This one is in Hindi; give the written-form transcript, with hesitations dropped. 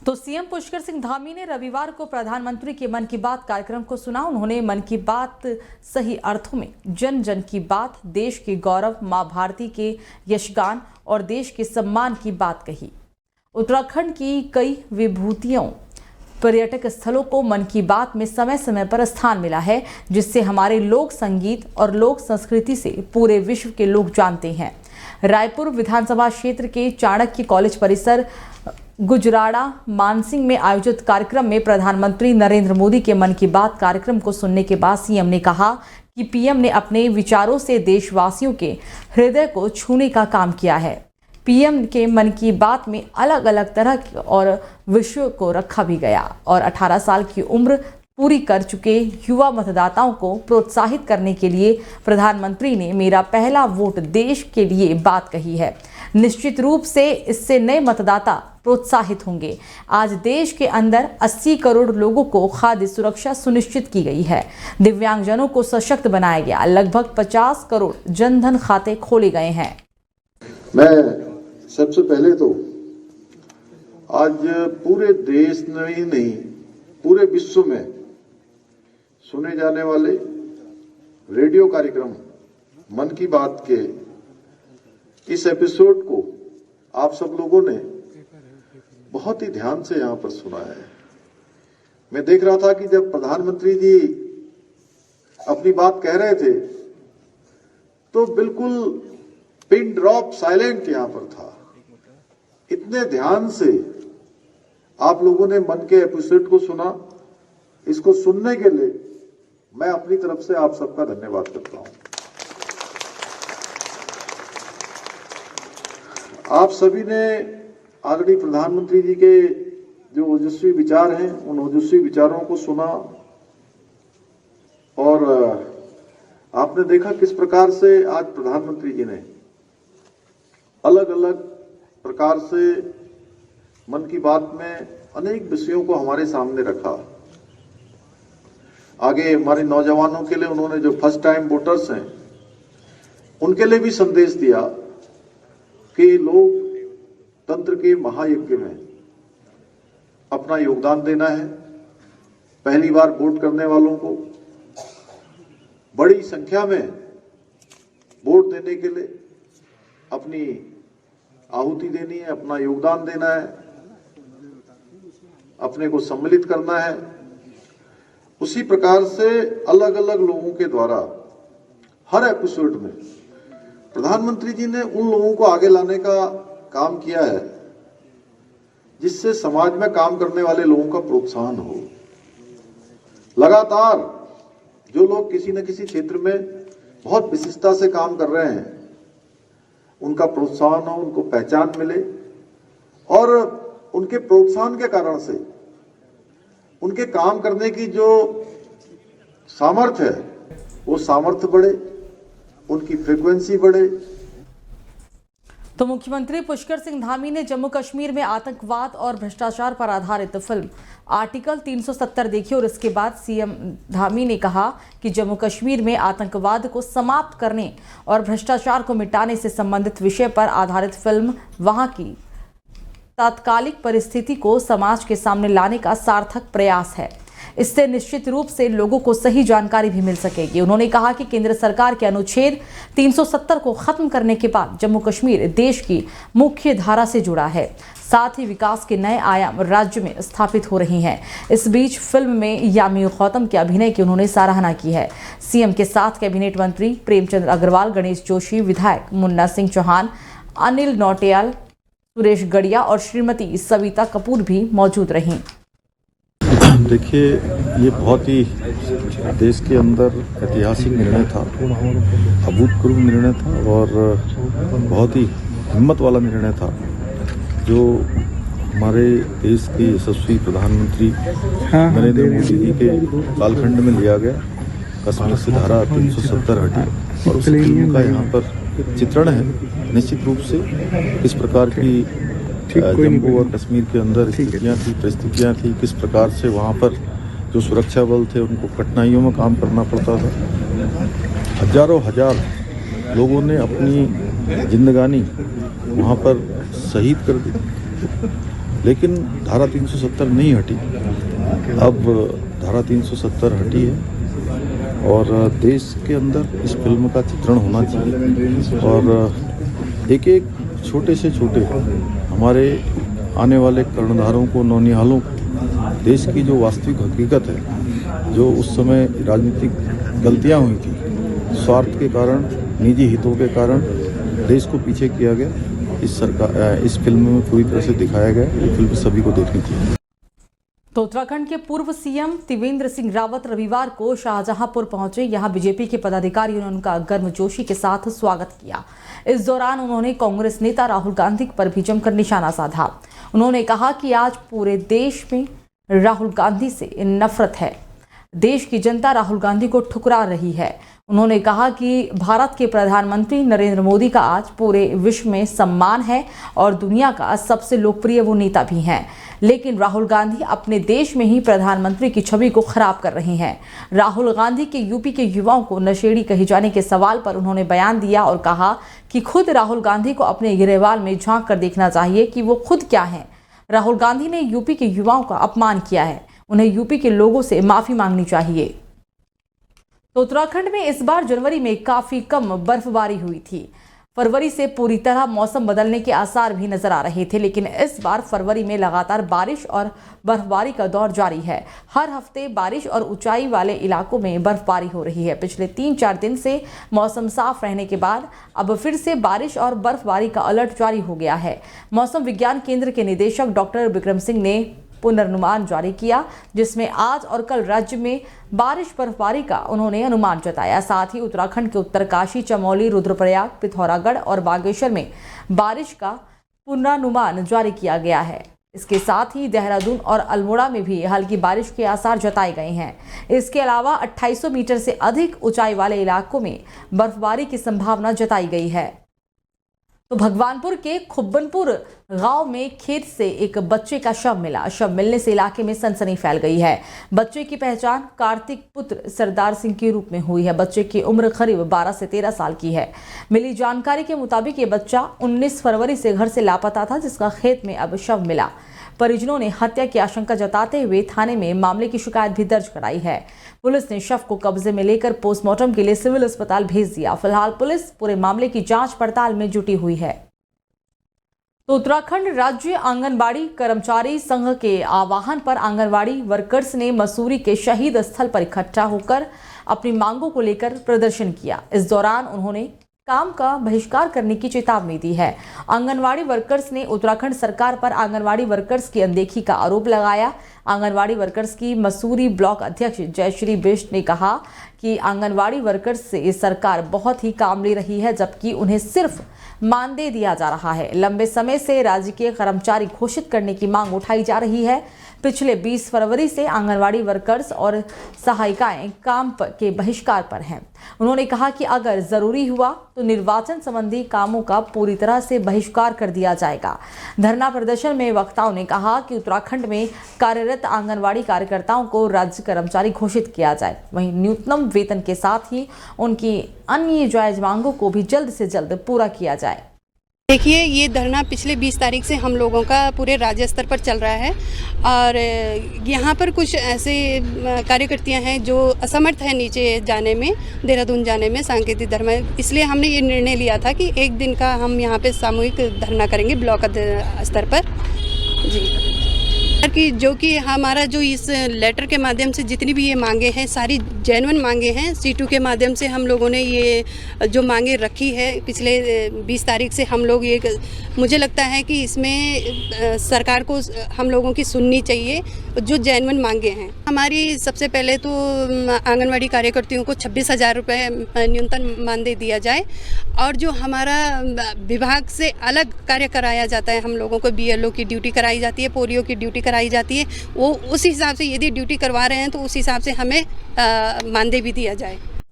तो सीएम पुष्कर सिंह धामी ने रविवार को प्रधानमंत्री के मन की बात कार्यक्रम को सुना। उन्होंने मन की बात सही अर्थों में जन जन की बात, देश के गौरव, मां भारती के यशगान और देश के सम्मान की बात कही। उत्तराखंड की कई विभूतियों, पर्यटक स्थलों को मन की बात में समय समय पर स्थान मिला है, जिससे हमारे लोक संगीत और लोक संस्कृति से पूरे विश्व के लोग जानते हैं। रायपुर विधानसभा क्षेत्र के चाणक्य कॉलेज परिसर गुजराड़ा मानसिंह में आयोजित कार्यक्रम में प्रधानमंत्री नरेंद्र मोदी के मन की बात कार्यक्रम को सुनने के बाद सीएम ने कहा कि पीएम ने अपने विचारों से देशवासियों के हृदय को छूने का काम किया है। पीएम के मन की बात में अलग अलग तरह और विषयों को रखा भी गया और 18 साल की उम्र पूरी कर चुके युवा मतदाताओं को प्रोत्साहित करने के लिए प्रधानमंत्री ने मेरा पहला वोट देश के लिए बात कही है। निश्चित रूप से इससे नए मतदाता प्रोत्साहित होंगे। आज देश के अंदर 80 करोड़ लोगों को खाद्य सुरक्षा सुनिश्चित की गई है। दिव्यांगजनों को सशक्त बनाया गया। लगभग 50 करोड़ जनधन खाते खोले गए हैं। मैं सबसे पहले तो आज पूरे देश में ही नहीं, पूरे विश्व में सुने जाने वाले रेडियो कार्यक्रम मन की बात के इस एपिसोड को आप सब लोगों ने बहुत ही ध्यान से यहां पर सुना है। मैं देख रहा था कि जब प्रधानमंत्री जी अपनी बात कह रहे थे तो बिल्कुल पिन ड्रॉप साइलेंट यहां पर था। इतने ध्यान से आप लोगों ने मन के एपिसोड को सुना। इसको सुनने के लिए मैं अपनी तरफ से आप सबका धन्यवाद करता हूं। आप सभी ने आदरणीय प्रधानमंत्री जी के जो ओजस्वी विचार हैं, उन ओजस्वी विचारों को सुना और आपने देखा किस प्रकार से आज प्रधानमंत्री जी ने अलग अलग प्रकार से मन की बात में अनेक विषयों को हमारे सामने रखा। आगे हमारे नौजवानों के लिए उन्होंने जो फर्स्ट टाइम वोटर्स हैं उनके लिए भी संदेश दिया कि लोग तंत्र के महायज्ञ में अपना योगदान देना है। पहली बार वोट करने वालों को बड़ी संख्या में वोट देने के लिए अपनी आहुति देनी है, अपना योगदान देना है, अपने को सम्मिलित करना है। उसी प्रकार से अलग अलग लोगों के द्वारा हर एपिसोड में प्रधानमंत्री जी ने उन लोगों को आगे लाने का काम किया है जिससे समाज में काम करने वाले लोगों का प्रोत्साहन हो। लगातार जो लोग किसी न किसी क्षेत्र में बहुत विशिष्टता से काम कर रहे हैं उनका प्रोत्साहन हो, उनको पहचान मिले और उनके प्रोत्साहन के कारण से उनके काम करने की जो सामर्थ्य है वो सामर्थ्य बढ़े, उनकी फ्रीक्वेंसी बढ़े। तो मुख्यमंत्री पुष्कर सिंह धामी ने जम्मू कश्मीर में आतंकवाद और भ्रष्टाचार पर आधारित फिल्म आर्टिकल 370 देखी और इसके बाद सीएम धामी ने कहा कि जम्मू कश्मीर में आतंकवाद को समाप्त करने और भ्रष्टाचार को मिटाने से संबंधित विषय पर आधारित फिल्म वहां की तात्कालिक परिस्थिति को समाज के सामने लाने का सार्थक प्रयास है। इससे निश्चित रूप से लोगों को सही जानकारी भी मिल सकेगी। उन्होंने कहा कि केंद्र सरकार के अनुच्छेद 370 को खत्म करने के बाद जम्मू कश्मीर देश की मुख्य धारा से जुड़ा है, साथ ही विकास के नए आयाम राज्य में स्थापित हो रही हैं। इस बीच फिल्म में यामी गौतम के अभिनय की उन्होंने सराहना की है। सीएम के साथ कैबिनेट मंत्री प्रेमचंद अग्रवाल, गणेश जोशी, विधायक मुन्ना सिंह चौहान, अनिल नौटियाल, सुरेश गढ़िया और श्रीमती सविता कपूर भी मौजूद रहीं। देखिए, ये बहुत ही देश के अंदर ऐतिहासिक निर्णय था, अभूतपूर्व निर्णय था और बहुत ही हिम्मत वाला निर्णय था जो हमारे देश के यशस्वी प्रधानमंत्री नरेंद्र मोदी जी के कालखंड में लिया गया। कश्मीर से धारा 370 हटी और उस फिल्म का यहाँ पर चित्रण है। निश्चित रूप से किस प्रकार की जम्मू और कश्मीर के अंदर स्थितियाँ थी, परिस्थितियाँ थी, किस प्रकार से वहाँ पर जो सुरक्षा बल थे उनको कठिनाइयों में काम करना पड़ता था। हजारों हजार लोगों ने अपनी जिंदगानी वहाँ पर शहीद कर दी लेकिन धारा 370 नहीं हटी। अब धारा 370 हटी है और देश के अंदर इस फिल्म का चित्रण होना चाहिए और एक एक छोटे से छोटे हमारे आने वाले कर्णधारों को, नौनिहालों को देश की जो वास्तविक हकीकत है, जो उस समय राजनीतिक गलतियां हुई थी, स्वार्थ के कारण, निजी हितों के कारण देश को पीछे किया गया, इस फिल्म में पूरी तरह से दिखाया गया। ये फिल्म सभी को देखनी चाहिए। तो उत्तराखंड के पूर्व सीएम त्रिवेंद्र सिंह रावत रविवार को शाहजहांपुर पहुंचे। यहां बीजेपी के पदाधिकारियों ने उनका गर्मजोशी के साथ स्वागत किया। इस दौरान उन्होंने कांग्रेस नेता राहुल गांधी पर भी जमकर निशाना साधा। उन्होंने कहा कि आज पूरे देश में राहुल गांधी से नफरत है। देश की जनता राहुल गांधी को ठुकरा रही है। उन्होंने कहा कि भारत के प्रधानमंत्री नरेंद्र मोदी का आज पूरे विश्व में सम्मान है और दुनिया का सबसे लोकप्रिय वो नेता भी हैं, लेकिन राहुल गांधी अपने देश में ही प्रधानमंत्री की छवि को खराब कर रहे हैं। राहुल गांधी के यूपी के युवाओं को नशेड़ी कहे जाने के सवाल पर उन्होंने बयान दिया और कहा कि खुद राहुल गांधी को अपने गिरेबान में झांक कर देखना चाहिए कि वो खुद क्या हैं। राहुल गांधी ने यूपी के युवाओं का अपमान किया है, उन्हें यूपी के लोगों से माफी मांगनी चाहिए। तो उत्तराखंड में इस बार जनवरी में काफी कम बर्फबारी हुई थी। फरवरी से पूरी तरह मौसम बदलने के आसार भी नजर आ रहे थे, लेकिन इस बार फरवरी में लगातार बारिश और बर्फबारी का दौर जारी है। हर हफ्ते बारिश और ऊंचाई वाले इलाकों में बर्फबारी हो रही है। पिछले 3-4 दिन से मौसम साफ रहने के बाद अब फिर से बारिश और बर्फबारी का अलर्ट जारी हो गया है। मौसम विज्ञान केंद्र के निदेशक डॉक्टर विक्रम सिंह ने पुनर्नुमान जारी किया, जिसमें आज और कल राज्य में बारिश बर्फबारी का उन्होंने अनुमान जताया। साथ ही उत्तराखंड के उत्तरकाशी, चमोली, रुद्रप्रयाग, पिथौरागढ़ और बागेश्वर में बारिश का पूर्वानुमान जारी किया गया है। इसके साथ ही देहरादून और अल्मोड़ा में भी हल्की बारिश के आसार जताए गए हैं। इसके अलावा 2800 मीटर से अधिक ऊंचाई वाले इलाकों में बर्फबारी की संभावना जताई गई है। तो भगवानपुर के खुब्बनपुर गांव में खेत से एक बच्चे का शव मिला। शव मिलने से इलाके में सनसनी फैल गई है। बच्चे की पहचान कार्तिक पुत्र सरदार सिंह के रूप में हुई है। बच्चे की उम्र करीब 12 से 13 साल की है। मिली जानकारी के मुताबिक ये बच्चा 19 फरवरी से घर से लापता था, जिसका खेत में अब शव मिला। परिजनों ने हत्या की आशंका जताते हुए थाने में मामले की शिकायत भी दर्ज कराई है। पुलिस ने शव को कब्जे में लेकर पोस्टमार्टम के लिए सिविल अस्पताल भेज दिया। फिलहाल पुलिस पूरे मामले की जांच पड़ताल में जुटी हुई है। तो उत्तराखंड राज्य आंगनबाड़ी कर्मचारी संघ के आह्वान पर आंगनबाड़ी वर्कर्स ने मसूरी के शहीद स्थल पर इकट्ठा होकर अपनी मांगों को लेकर प्रदर्शन किया। इस दौरान उन्होंने काम का बहिष्कार करने की चेतावनी दी है। आंगनवाड़ी वर्कर्स ने उत्तराखंड सरकार पर आंगनवाड़ी वर्कर्स की अनदेखी का आरोप लगाया। आंगनवाड़ी वर्कर्स की मसूरी ब्लॉक अध्यक्ष जयश्री बिष्ट ने कहा कि आंगनवाड़ी वर्कर्स से सरकार बहुत ही काम ले रही है, जबकि उन्हें सिर्फ मानदेय दिया जा रहा है। लंबे समय से राजकीय कर्मचारी घोषित करने की मांग उठाई जा रही है। पिछले 20 फरवरी से आंगनवाड़ी वर्कर्स और सहायिकाएं काम के बहिष्कार पर हैं। उन्होंने कहा कि अगर जरूरी हुआ तो निर्वाचन संबंधी कामों का पूरी तरह से बहिष्कार कर दिया जाएगा। धरना प्रदर्शन में वक्ताओं ने कहा कि उत्तराखंड में कार्यरत आंगनवाड़ी कार्यकर्ताओं को राज्य कर्मचारी घोषित किया जाए, वहीं न्यूनतम वेतन के साथ ही उनकी अन्य जायज मांगों को भी जल्द से जल्द पूरा किया जाए। देखिए, ये धरना पिछले 20 तारीख से हम लोगों का पूरे राज्य स्तर पर चल रहा है और यहाँ पर कुछ ऐसे कार्यकर्तियाँ हैं जो असमर्थ हैं नीचे जाने में, देहरादून जाने में सांकेतिक धरना। इसलिए हमने ये निर्णय लिया था कि एक दिन का हम यहाँ पे सामूहिक धरना करेंगे ब्लॉक स्तर पर जी। कि जो कि हमारा जो इस लेटर के माध्यम से जितनी भी ये मांगे हैं सारी जेन्युइन मांगे हैं। C2 के माध्यम से हम लोगों ने ये जो मांगे रखी है पिछले 20 तारीख से हम लोग ये, मुझे लगता है कि इसमें सरकार को हम लोगों की सुननी चाहिए जो जेन्युइन मांगे हैं। हमारी सबसे पहले तो आंगनवाड़ी कार्यकर्तियों को 26,000 रुपये न्यूनतम मानदेय दिया जाए और जो हमारा विभाग से अलग कार्य कराया जाता है, हम लोगों को BLO की ड्यूटी कराई जाती है, पोलियो की ड्यूटी कराई जाती है, वो उस हिसाब से यदि ड्यूटी करवा रहे हैं तो उस हिसाब से हमें मानदेय भी दिया जाए।